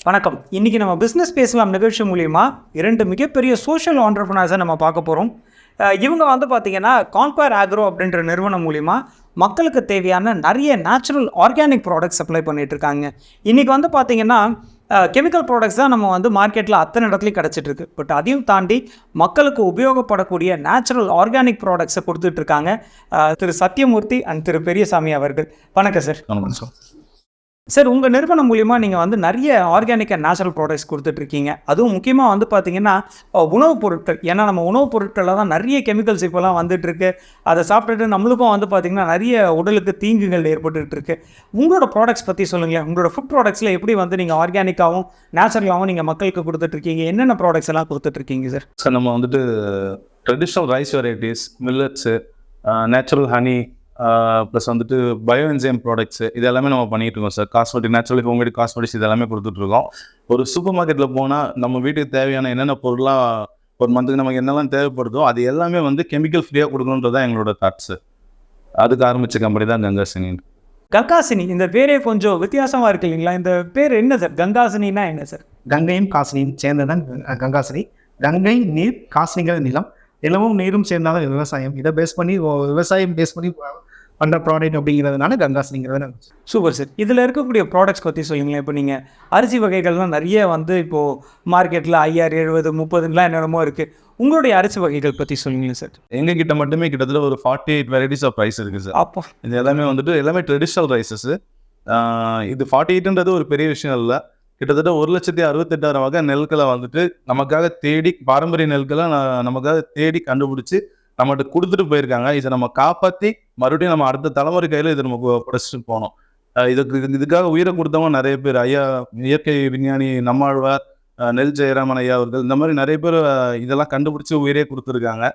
வணக்கம். இன்றைக்கி நம்ம பிஸ்னஸ் பேசலாம் நிகழ்ச்சி மூலிமா 2 மிகப்பெரிய சோஷியல் ஆண்டர்ப்ரனர்ஸை நம்ம பார்க்க போகிறோம். இவங்க பார்த்திங்கன்னா கான்குயர் ஆக்ரோ அப்படின்ற நிறுவனம் மூலிமா மக்களுக்கு தேவையான நிறைய நேச்சுரல் ஆர்கானிக் ப்ராடக்ட்ஸ் சப்ளை பண்ணிகிட்ருக்காங்க. இன்றைக்கி பார்த்திங்கன்னா கெமிக்கல் ப்ராடக்ட்ஸ் தான் நம்ம மார்க்கெட்டில் அத்தனை இடத்துலையும் கிடச்சிட்ருக்கு. பட் அதையும் தாண்டி மக்களுக்கு உபயோகப்படக்கூடிய நேச்சுரல் ஆர்கானிக் ப்ராடக்ட்ஸை கொடுத்துட்ருக்காங்க திரு சத்யமூர்த்தி அண்ட் திரு பெரியசாமி அவர்கள். வணக்கம் சார். வணக்கம் சார். சார், உங்கள் நிறுவனம் மூலிமா நீங்கள் நிறைய ஆர்கானிக் அண்ட் நேச்சுரல் ப்ராடக்ட்ஸ் கொடுத்துட்ருக்கீங்க. அதுவும் முக்கியமாக பார்த்தீங்கன்னா உணவுப் பொருட்கள். ஏன்னா நம்ம உணவுப் பொருட்களில் தான் நிறைய கெமிக்கல்ஸ் இப்போலாம் வந்துட்டுருக்கு. அதை சாப்பிட்டுட்டு நம்மளுக்கும் பார்த்திங்கன்னா நிறைய உடலுக்கு தீங்குகள் ஏற்பட்டுருக்கு. உங்களோட ப்ராடக்ட்ஸ் பற்றி சொல்லுங்கள். உங்களோட ஃபுட் ப்ராடக்ட்ஸில் எப்படி நீங்கள் ஆர்கானிக்காகவும் நேச்சுரலாகவும் நீங்கள் மக்களுக்கு கொடுத்துட்ருக்கீங்க? என்னென்ன ப்ராடக்ட்ஸ் எல்லாம் கொடுத்துட்ருக்கீங்க சார்? சார், நம்ம traditional rice varieties, millets, natural honey, plus bio enzyme products, இது எல்லாமே நம்ம பண்ணிகிட்டு இருக்கோம் sir. Cosmetic, natural homemade cosmetics இது எல்லாமே கொடுத்துட்ருக்கோம். ஒரு சூப்பர் மார்க்கெட்டில் போனால் நம்ம வீட்டுக்கு தேவையான என்னென்ன பொருளாக ஒரு மந்த்துக்கு நமக்கு என்னெல்லாம் தேவைப்படுதோ அது எல்லாமே கெமிக்கல் ஃப்ரீயாக கொடுக்கணுன்றது தான் எங்களோட தாட்ஸு. அதுக்கு ஆரம்பித்த கம்பெனி தான் கங்காசினி. கங்காசினி, இந்த பேரே கொஞ்சம் வித்தியாசமாக இருக்கு இல்லைங்களா? இந்த பேர் என்ன சார்? கங்காசினா என்ன சார்? கங்கையும் காசினியும் சேர்ந்ததான் கங்காசினி. கங்கை நீர், காசினிங்கிற நிலம், நிலமும் நீரும் சேர்ந்தாலும் விவசாயம். இதை விவசாயம் பேஸ் பண்ணி பண்ணுற ப்ராடக்ட் அப்படிங்கிறதுனால கங்காசினிங்கிறது. Super sir. இதில் இருக்கக்கூடிய ப்ராடக்ட்ஸ் பற்றி சொல்லுங்களேன். இப்போ நீங்கள் அரிசி வகைகள்லாம் நிறைய இப்போது மார்க்கெட்டில் 50, 70, 30லாம் என்னென்னமோ இருக்குது. உங்களுடைய அரிசி வகைகள் பற்றி சொல்லுங்களேன் சார். எங்ககிட்ட மட்டுமே கிட்டத்தட்ட ஒரு 48 வெரைட்டிஸ் ஆஃப் ரைஸ் இருக்குது சார். அப்போ இது எல்லாமே ட்ரெடிஷ்னல் ரைஸஸ். இது 48ன்றது ஒரு பெரிய விஷயம் இல்லை. கிட்டத்தட்ட 1,68,000 வகை நெல்களை நமக்காக தேடி, பாரம்பரிய நெல்களை நமக்காக தேடி கண்டுபிடிச்சி நம்மகிட்ட கொடுத்துட்டு போயிருக்காங்க. இதை நம்ம காப்பாற்றி மறுபடியும் நம்ம அடுத்த தலைமுறை கையில் இதை நம்ம படைச்சிட்டு போனோம். இதுக்காக உயிரை கொடுத்தவங்க நிறைய பேர். ஐயா இயற்கை விஞ்ஞானி நம்மாழ்வார், நெல் ஜெயராமன் ஐயா அவர்கள், இந்த மாதிரி நிறைய பேர் இதெல்லாம் கண்டுபிடிச்சி உயிரே கொடுத்துருக்காங்க.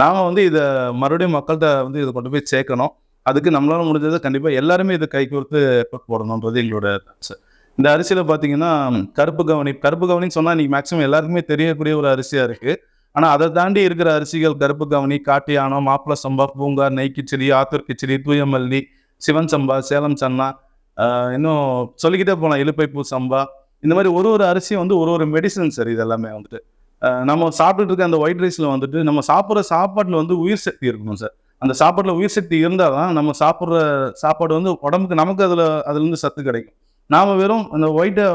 நாம் இதை மறுபடியும் மக்கள்கிட்ட இதை கொண்டு போய் சேர்க்கணும். அதுக்கு நம்மளால முடிஞ்சதை கண்டிப்பாக எல்லாருமே இதை கை கொடுத்து எஃபர்ட் போடணுன்றது எங்களோட ஆசை. இந்த அரிசியில் பார்த்தீங்கன்னா கருப்பு கவனின்னு சொன்னால் இன்றைக்கி மேக்ஸிமம் எல்லாருக்குமே தெரியக்கூடிய ஒரு அரிசியாக இருக்குது. ஆனால் அதை தாண்டி இருக்கிற அரிசிகள் கருப்பு கவனி, காட்டியானம், மாப்பிள சம்பா, பூங்கார், நெய் கிச்சடி, ஆத்தூர் கிச்சடி, தூயமல்லி, சிவன் சம்பா, சேலம் சன்னா, இன்னும் சொல்லிக்கிட்டே போகலாம், இலுப்பைப்பூ சம்பா. இந்த மாதிரி ஒரு அரிசியும் ஒரு மெடிசன் சார். இது எல்லாமே நம்ம சாப்பிட்டுட்டு இருக்க அந்த ஒயிட் ரைஸில் நம்ம சாப்பிட்ற சாப்பாட்டில் உயிர் சக்தி இருக்கணும் சார். அந்த சாப்பாட்டில் உயிர் சக்தி இருந்தால் தான் நம்ம சாப்பிட்ற சாப்பாடு உடம்புக்கு நமக்கு அதுலேருந்து சத்து கிடைக்கும். நாம் வெறும் அந்த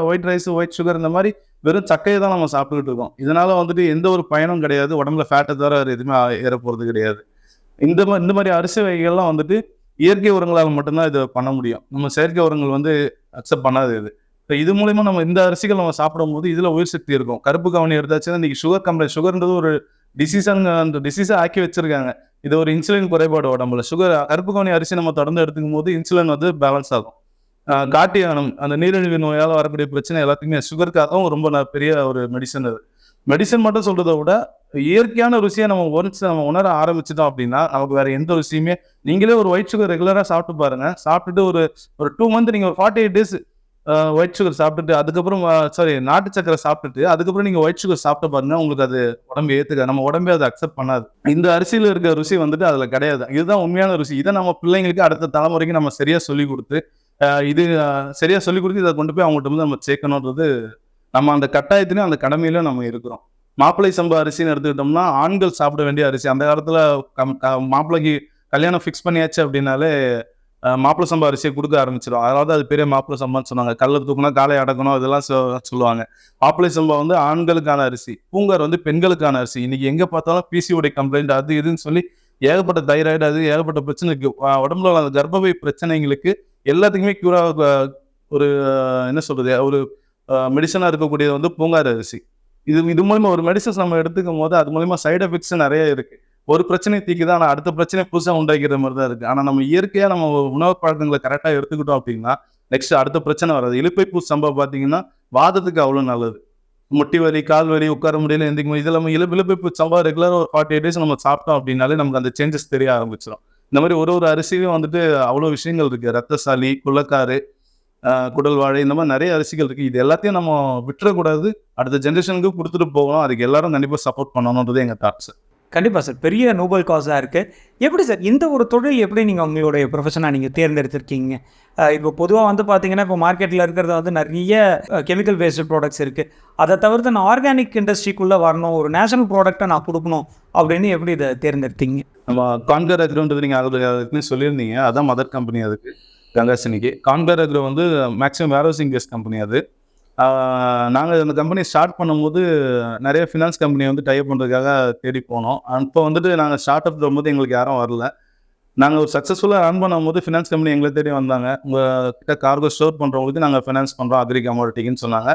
ஒயிட் ரைஸ், ஒயிட் சுகர், இந்த மாதிரி வெறும் சக்கையை தான் நம்ம சாப்பிட்டுக்கிட்டு இருக்கோம். இதனால் எந்த ஒரு பயனும் கிடையாது. உடம்புல ஃபேட்டை தவிர எதுவுமே ஏற போகிறது கிடையாது. இந்த மாதிரி அரிசி வகைகள்லாம் இயற்கை உரங்களால் மட்டும்தான் இதை பண்ண முடியும். நம்ம செயற்கை உரங்கள் அக்செப்ட் பண்ணாது. இது மூலமா நம்ம இந்த அரிசிகள் நம்ம சாப்பிடும் போது இதில் உயிர் சக்தி இருக்கும். கருப்பு கவனி எடுத்தாச்சுன்னா இன்றைக்கி சுகர்ன்றது ஒரு அந்த டிசீஸை ஆக்கி வச்சிருக்காங்க. இது ஒரு இன்சுலின் குறைபாடு உடம்புல. கருப்பு கவனி அரிசி நம்ம தொடர்ந்து எடுத்துக்கும் போது இன்சுலின் பேலன்ஸ் ஆகும். காட்டியானம், அந்த நீரிழிவு நோயால் வரக்கூடிய பிரச்சனை எல்லாத்துக்குமே சுகருக்காகவும் ரொம்ப பெரிய ஒரு மெடிசன். அது மெடிசன் மட்டும் சொல்றதை விட இயற்கையான ருசியை நம்ம உணர ஆரம்பிச்சிட்டோம் அப்படின்னா நமக்கு வேற எந்த ருசியுமே. நீங்களே ஒரு ஒயிட் சுகர் ரெகுலராக சாப்பிட்டு பாருங்க. சாப்பிட்டுட்டு ஒரு 2 மந்த் நீங்கள் ஒரு 48 டேஸ் ஒயிட் சுகர் சாப்பிட்டுட்டு, அதுக்கப்புறம் நாட்டு சக்கரை சாப்பிட்டுட்டு அதுக்கப்புறம் நீங்கள் ஒயிட் சுகர் சாப்பிட்டு பாருங்க. உங்களுக்கு அது உடம்பு ஏற்றுக்க, நம்ம உடம்பே அதை அக்செப்ட் பண்ணாது. இந்த அரிசியில் இருக்க ருசி அதில் கிடையாது. இதுதான் உண்மையான ருசி. இதை நம்ம பிள்ளைங்களுக்கு, அடுத்த தலைமுறைக்கு நம்ம சரியாக சொல்லி கொடுத்து சரியாக சொல்லிக் கொடுத்து இதை கொண்டு போய் அவங்கள்ட்ட நம்ம சேர்க்கணுன்றது நம்ம அந்த கட்டாயத்திலையும் அந்த கடமையிலும் நம்ம இருக்கிறோம். மாப்பிள்ளை சம்பா அரிசின்னு எடுத்துக்கிட்டோம்னா ஆண்கள் சாப்பிட வேண்டிய அரிசி. அந்த காலத்தில் மாப்பிள்ளைக்கு கல்யாணம் ஃபிக்ஸ் பண்ணியாச்சு அப்படின்னாலே மாப்பிள்ளை சம்பா அரிசியை கொடுக்க ஆரம்பிச்சிடும். அதாவது அது பெரிய மாப்பிள்ளை சம்பான்னு சொன்னாங்க. கல்லை தூக்கணும், காலை அடக்கணும், இதெல்லாம் சொல்லுவாங்க. மாப்பிள்ளை சம்பா ஆண்களுக்கான அரிசி, பூங்கார் பெண்களுக்கான அரிசி. இன்னைக்கு எங்கே பார்த்தாலும் பிசிஓடி கம்ப்ளைண்ட், அது இதுன்னு சொல்லி ஏகப்பட்ட தைராய்டு, அது ஏகப்பட்ட பிரச்சனைக்கு, உடம்புல அந்த கர்ப்பப்பை பிரச்சனைகளுக்கு எல்லாத்துக்குமே க்யூராக ஒரு என்ன சொல்றது, ஒரு மெடிசனாக இருக்கக்கூடியது பூங்கார் அரிசி. இது மூலமா ஒரு மெடிசன்ஸ் நம்ம எடுத்துக்கும் போது அது மூலமா சைடு எஃபெக்ட்ஸ் நிறைய இருக்கு. ஒரு பிரச்சனையை தீக்குதான், ஆனால் அடுத்த பிரச்சனை புதுசாக உண்டாக்கிற மாதிரி தான் இருக்கு. ஆனால் நம்ம இயற்கையாக நம்ம உணவு பழக்கங்களை கரெக்டாக எடுத்துக்கிட்டோம் அப்படின்னா நெக்ஸ்ட் அடுத்த பிரச்சனை வராது. இலுப்பைப்பூ சம்பா பார்த்தீங்கன்னா வாதத்துக்கு அவ்வளோ நல்லது. முட்டி வலி, கால் வலி, உட்கார முடியல, எந்திக்கும் போது இதெல்லாம் இலுப்பைப்பூ சம்பா ரெகுலராக ஒரு 48 டேஸ் நம்ம சாப்பிட்டோம் அப்படின்னாலே நமக்கு அந்த சேஞ்சஸ் தெரிய ஆரம்பிச்சிடும். இந்த மாதிரி ஒரு அரிசியும் அவ்வளோ விஷயங்கள் இருக்குது. ரத்தசாலி, குள்ளக்காரு, குடல் வாழை, இந்த மாதிரி நிறைய அரிசிகள் இருக்குது. இது எல்லாத்தையும் நம்ம விட்டுறக்கூடாது. அடுத்த ஜென்ரேஷனுக்கு கொடுத்துட்டு போகணும். அதுக்கு எல்லாரும் கண்டிப்பாக சப்போர்ட் பண்ணணுன்றது எங்கள் தாட்ஸ். கண்டிப்பாக சார், பெரிய நோபல் காஸாக இருக்குது. எப்படி சார் இந்த ஒரு தொழில் எப்படி நீங்கள் உங்களுடைய ப்ரொஃபஷனாக நீங்கள் தேர்ந்தெடுத்திருக்கீங்க? இப்போ பொதுவாக வந்து பார்த்தீங்கன்னா, இப்போ மார்க்கெட்டில் இருக்கிறது வந்து நிறைய கெமிக்கல் பேஸ்டு ப்ராடக்ட்ஸ் இருக்குது. அதை தவிர்த்து நான் ஆர்கானிக் இண்டஸ்ட்ரிக்குள்ளே வரணும், ஒரு நேஷனல் ப்ராடக்டை நான் கொடுக்கணும் அப்படின்னு எப்படி இதை தேர்ந்தெடுத்தீங்க? நம்ம கான்கர் அக்ரோன்றது நீங்கள் அதுக்குன்னு சொல்லியிருந்தீங்க. அதான் மதர் கம்பெனி அதுக்கு, கங்காசினிக்கு. கான்கர் அக்ரோ வந்து மேக்ஸிமம் வேர்ஹவுசிங் பேஸ்ட் கம்பெனி அது. நாங்கள் அந்த கம்பெனி ஸ்டார்ட் பண்ணும்போது நிறைய ஃபினான்ஸ் கம்பெனி வந்து டைப் பண்ணுறதுக்காக தேடி போனோம். அப்போ வந்துட்டு நாங்கள் ஸ்டார்ட் அப் வரும்போது எங்களுக்கு யாரும் வரல. நாங்கள் ஒரு சக்ஸஸ்ஃபுல்லாக ரன் பண்ணும்போது ஃபினான்ஸ் கம்பெனி எங்களை தேடி வந்தாங்க. உங்கள் கிட்ட கார்கோ ஸ்டோர் பண்ணுறவங்களுக்கு நாங்கள் ஃபினான்ஸ் பண்ணுறோம் அக்ரி கமோடிட்டிக்குன்னு சொன்னாங்க.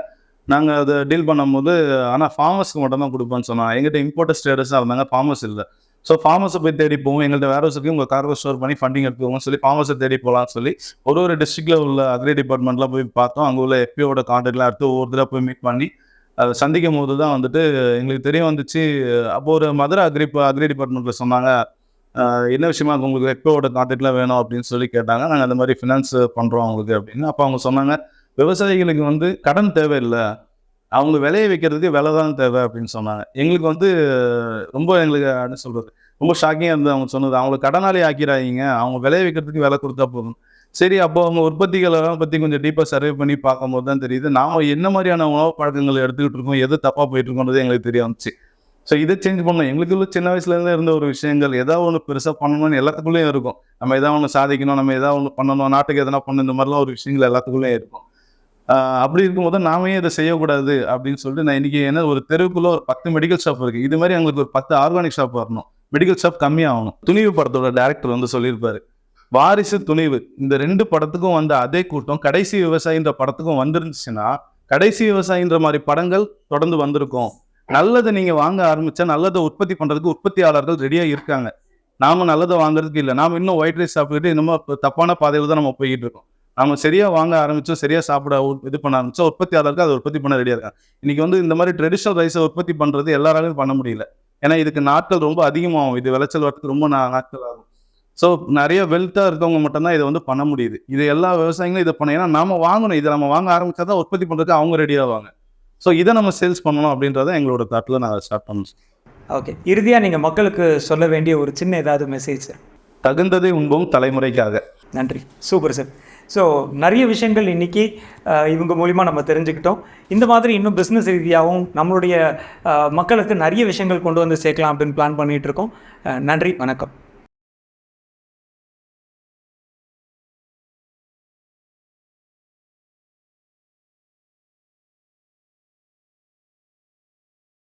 நாங்கள் அதை டீல் பண்ணும்போது ஆனால் ஃபார்மர்ஸ்க்கு மட்டும் தான் கொடுப்போன்னு சொன்னாங்க. எங்கிட்ட இம்போர்ட்டர் ஸ்டேட்டஸாக இருந்தாங்க, ஃபார்மர்ஸ் இல்லை. ஸோ ஃபார்மர்ஸை போய் தேடி போவோம், எங்கள்கிட்ட வேற ஹவுஸுக்கு உங்கள் கார்கோ ஸ்டோர் பண்ணி ஃபண்டிங் எடுத்துக்கோங்கன்னு சொல்லி ஃபார்மர்ஸை தேடி போகலான்னு சொல்லி ஒரு டிஸ்ட்ரிக்டில் உள்ள அக்ரி டிபார்ட்மெண்ட்லாம் போய் பார்த்தோம். அங்கே உள்ள எஃபிஓட கான்டாக்ட்லாம் எடுத்து ஒவ்வொரு தடவை போய் மீட் பண்ணி அதை சந்திக்கும் போது தான் வந்துட்டு எங்களுக்கு தெரிய வந்துச்சு. அப்போ ஒரு மதுரை அக்ரி டிபார்ட்மெண்ட்டில் சொன்னாங்க, என்ன விஷயமா உங்களுக்கு எஃபிஓட கான்டாக்ட்லாம் வேணும் அப்படின்னு சொல்லி கேட்டாங்க. நாங்கள் அந்த மாதிரி ஃபினான்ஸ் பண்ணுறோம் அவங்களுக்கு அப்படின்னு. அப்போ அவங்க சொன்னாங்க, விவசாயிகளுக்கு வந்து கடன் தேவையில்லை, அவங்க விளைய வைக்கிறதுக்கு விலை தான் தேவை அப்படின்னு சொன்னாங்க. எங்களுக்கு வந்து எங்களுக்கு என்ன சொல்கிறது, ரொம்ப ஷாக்கிங்காக இருந்தது அவங்க சொன்னது. அவங்களை கடனாளி ஆக்கிறாங்க, அவங்க விளைய வைக்கிறதுக்கு விலை கொடுத்தா போதும். சரி, அப்போ அவங்க உற்பத்திகளெல்லாம் பற்றி கொஞ்சம் டீப்பாக சர்வே பண்ணி பார்க்கும்போது தான் தெரியுது, நாம் என்ன மாதிரியான உணவு பழக்கங்களை எடுத்துக்கிட்டு இருக்கோம், எது தப்பாக போயிட்டு இருக்கோன்றது எங்களுக்கு தெரிய வந்துச்சு. ஸோ இதை சேஞ்ச் பண்ணணும். எங்களுக்குள்ள சின்ன வயசுலேருந்து இருந்த ஒரு விஷயங்கள், ஏதாவது ஒன்று பெருசாக பண்ணணும்னு எல்லாத்துக்குள்ளேயும் இருக்கும். நம்ம எதாவது ஒன்று சாதிக்கணும், நம்ம எதாவது ஒன்று பண்ணணும், நாட்டுக்கு எதனா பண்ணணும், இந்த மாதிரிலாம் ஒரு விஷயங்கள் எல்லாத்துக்குள்ளேயும் இருக்கும். அப்படி இருக்கும்போது நாமே இதை செய்யக்கூடாது அப்படின்னு சொல்லிட்டு நான் இன்றைக்கி என்ன ஒரு தெருவுக்குள்ளே ஒரு 10 மெடிக்கல் ஷாப் இருக்குது. இது மாதிரி எங்களுக்கு ஒரு 10 ஆர்கானிக் ஷாப் வரணும், மெடிக்கல் ஷாப் கம்மியாகணும். துணிவு படத்தோட டைரக்டர் வந்து சொல்லியிருப்பாரு, வாரிசு துணிவு இந்த 2 படத்துக்கும் வந்த அதே கூட்டம் கடைசி விவசாயின்ற படத்துக்கும் வந்துருந்துச்சுன்னா, கடைசி விவசாயின்ற மாதிரி படங்கள் தொடர்ந்து வந்திருக்கும். நல்லதை நீங்கள் வாங்க ஆரம்பித்தா நல்லதை உற்பத்தி பண்ணுறதுக்கு உற்பத்தியாளர்கள் ரெடியாக இருக்காங்க. நாம் நல்லதை வாங்குறதுக்கு இல்லை. நாம் இன்னும் ஒயிட் ரைஸ் சாப்பிட்டுக்கிட்டு இன்னமும் தப்பான பாதையில் தான் நம்ம போய்கிட்டு இருக்கோம். நம்ம சரியாக வாங்க ஆரம்பித்தோம், சரியாக சாப்பிட இது பண்ண ஆரம்பித்தோம், உற்பத்தியாளருக்கு அதை உற்பத்தி பண்ண ரெடியாக இருக்காங்க. இன்றைக்கி வந்து இந்த மாதிரி ட்ரெடிஷ்னல் ரைஸை உற்பத்தி பண்ணுறது எல்லாராலையும் பண்ண முடியல. ஏன்னா இதுக்கு நாட்கள் ரொம்ப அதிகமாகும், இது விளைச்சல் வரத்துக்கு ரொம்ப நாட்கள் ஆகும். ஸோ நிறைய வெல்த்தாக இருக்கவங்க மட்டும்தான் இதை வந்து பண்ண முடியுது. இது எல்லா விவசாயிகளும் இதை பண்ண, ஏன்னா நாம் வாங்கணும், இதை நம்ம வாங்க ஆரம்பித்தா தான் உற்பத்தி பண்ணுறதுக்கு அவங்க ரெடியாவாங்க. ஸோ இதை நம்ம சேல்ஸ் பண்ணணும் அப்படின்றத எங்களோட தாட்டில் நாங்கள் ஸ்டார்ட் பண்ணோம். ஓகே, இறுதியாக நீங்கள் மக்களுக்கு சொல்ல வேண்டிய ஒரு சின்ன ஏதாவது மெசேஜ் சார்? தகுந்ததை உண்போம் தலைமுறைக்காக. நன்றி, சூப்பர் சார். ஸோ நிறைய விஷயங்கள் இன்றைக்கி இவங்க மூலிமா நம்ம தெரிஞ்சுக்கிட்டோம். இந்த மாதிரி இன்னும் பிஸ்னஸ் ரீதியாகவும் நம்மளுடைய மக்களுக்கு நிறைய விஷயங்கள் கொண்டு வந்து சேர்க்கலாம் அப்படின்னு பிளான் பண்ணிகிட்ருக்கோம். நன்றி, வணக்கம்.